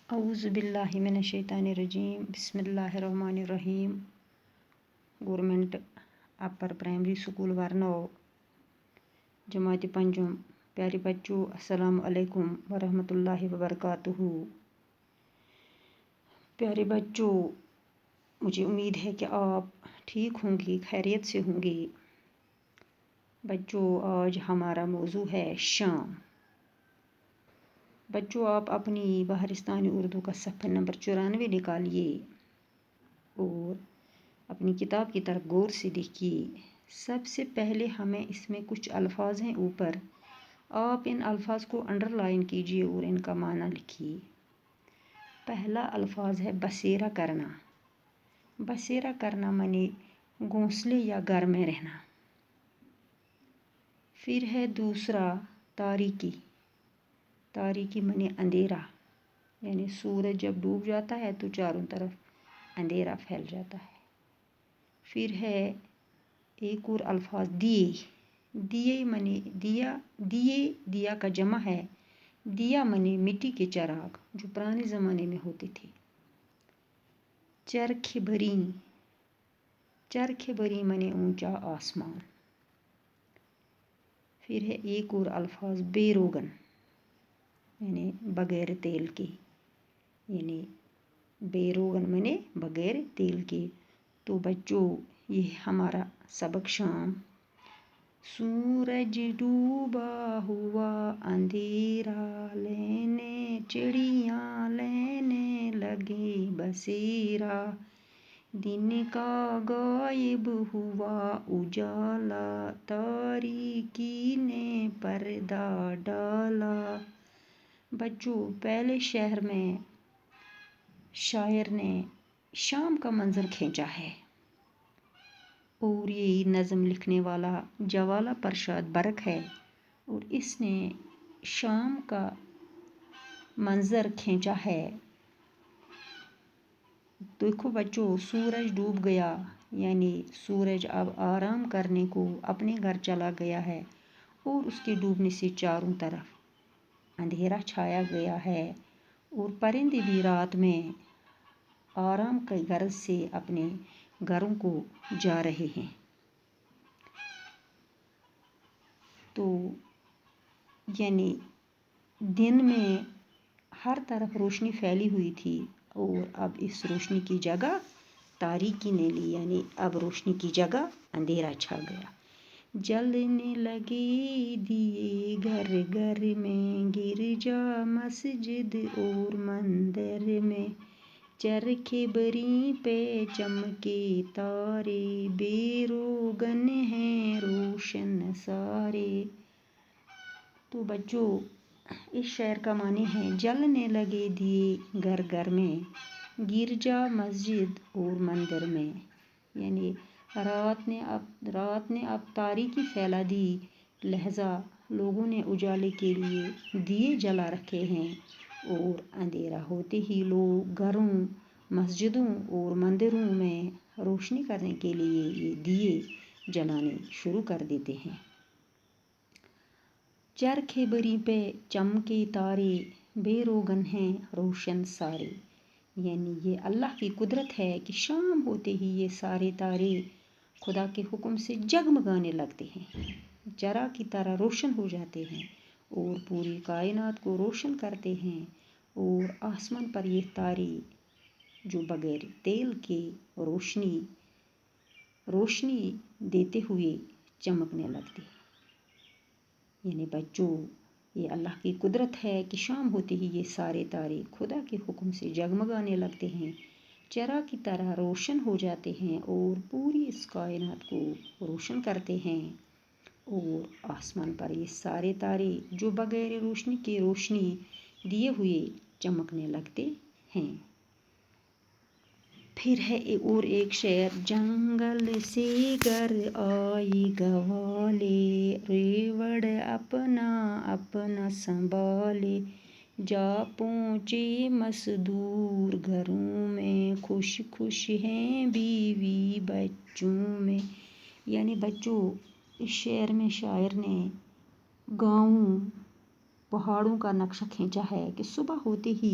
اعوذ باللہ من الشیطان الرجیم بسم اللہ الرحمن الرحیم۔ گورنمنٹ اپر پرائمری اسکول ورنو، جماعت پنجم۔ پیارے بچوں، السلام علیکم ورحمۃ اللہ وبرکاتہ۔ پیارے بچوں، مجھے امید ہے کہ آپ ٹھیک ہوں گے، خیریت سے ہوں گے۔ بچوں، آج ہمارا موضوع ہے شام۔ بچوں، آپ اپنی بہارستانی اردو کا صفحہ نمبر 94 نکالیے اور اپنی کتاب کی طرف غور سے دیکھیے۔ سب سے پہلے ہمیں اس میں کچھ الفاظ ہیں اوپر، آپ ان الفاظ کو انڈر لائن کیجیے اور ان کا معنی لکھیے۔ پہلا الفاظ ہے بسیرا کرنا۔ بسیرا کرنا معنی گھونسلے یا گھر میں رہنا۔ پھر ہے دوسرا تاریکی۔ تاریکی معنی اندھیرا، یعنی سورج جب ڈوب جاتا ہے تو چاروں طرف اندھیرا پھیل جاتا ہے۔ پھر ہے ایک اور الفاظ دیے۔ دیے معنی دیا کا جمع ہے۔ دیا معنی مٹی کے چراغ جو پرانے زمانے میں ہوتے تھے۔ چرخ بری۔ چرخ بری معنی اونچا آسمان۔ پھر ہے ایک اور الفاظ بے روغن، یعنی بغیر تیل کے، یعنی بے روغن معنی بغیر تیل کے۔ تو بچوں، یہ ہمارا سبق شام۔ سورج ڈوبا ہوا اندھیرا لینے چڑیاں لینے لگے بسیرا، دن کا غائب ہوا اجالا تاریکی نے پردہ ڈالا۔ بچوں، پہلے شہر میں شاعر نے شام کا منظر کھینچا ہے اور یہ نظم لکھنے والا جوالا پرشاد برق ہے اور اس نے شام کا منظر کھینچا ہے۔ دیکھو بچوں، سورج ڈوب گیا، یعنی سورج اب آرام کرنے کو اپنے گھر چلا گیا ہے اور اس کے ڈوبنے سے چاروں طرف اندھیرا چھایا گیا ہے اور پرندے بھی رات میں آرام کی غرض سے اپنے گھروں کو جا رہے ہیں۔ تو یعنی دن میں ہر طرف روشنی پھیلی ہوئی تھی اور اب اس روشنی کی جگہ تاریکی نے لی، یعنی اب روشنی کی جگہ اندھیرا چھا گیا۔ جلنے لگے دیے گھر گھر میں، گرجا مسجد اور مندر میں، چرخ بری پہ چمکے تارے، بے روغن ہیں روشن سارے۔ تو بچوں، اس شعر کا معنی ہے جلنے لگے دیے گھر گھر میں، گرجا مسجد اور مندر میں، یعنی رات نے اب تاریکی پھیلا دی، لہذا لوگوں نے اجالے کے لیے دیے جلا رکھے ہیں اور اندھیرا ہوتے ہی لوگ گھروں، مسجدوں اور مندروں میں روشنی کرنے کے لیے یہ دیے جلانے شروع کر دیتے ہیں۔ چرخ بری پہ چمکے تارے، بے روغن ہیں روشن سارے، یعنی یہ اللہ کی قدرت ہے کہ شام ہوتے ہی یہ سارے تارے خدا کے حکم سے جگمگانے لگتے ہیں، چراغ کی طرح روشن ہو جاتے ہیں اور پوری کائنات کو روشن کرتے ہیں، اور آسمان پر یہ تارے جو بغیر تیل کے روشنی دیتے ہوئے چمکنے لگتے ہیں۔ یعنی بچوں، یہ اللہ کی قدرت ہے کہ شام ہوتے ہی یہ سارے تارے خدا کے حکم سے جگمگانے لگتے ہیں، چراغ کی طرح روشن ہو جاتے ہیں اور پوری اس کائنات کو روشن کرتے ہیں، اور آسمان پر یہ سارے تارے جو بغیر روشنی کے روشنی دیے ہوئے چمکنے لگتے ہیں۔ پھر ہے اور ایک شعر، جنگل سے گر آئی گوالے، ریوڑ اپنا اپنا سنبھالے، جا پہنچے مزدور گھروں میں، خوش خوش ہیں بیوی بچوں میں۔ یعنی بچوں، اس شعر میں شاعر نے گاؤں، پہاڑوں کا نقشہ کھینچا ہے کہ صبح ہوتے ہی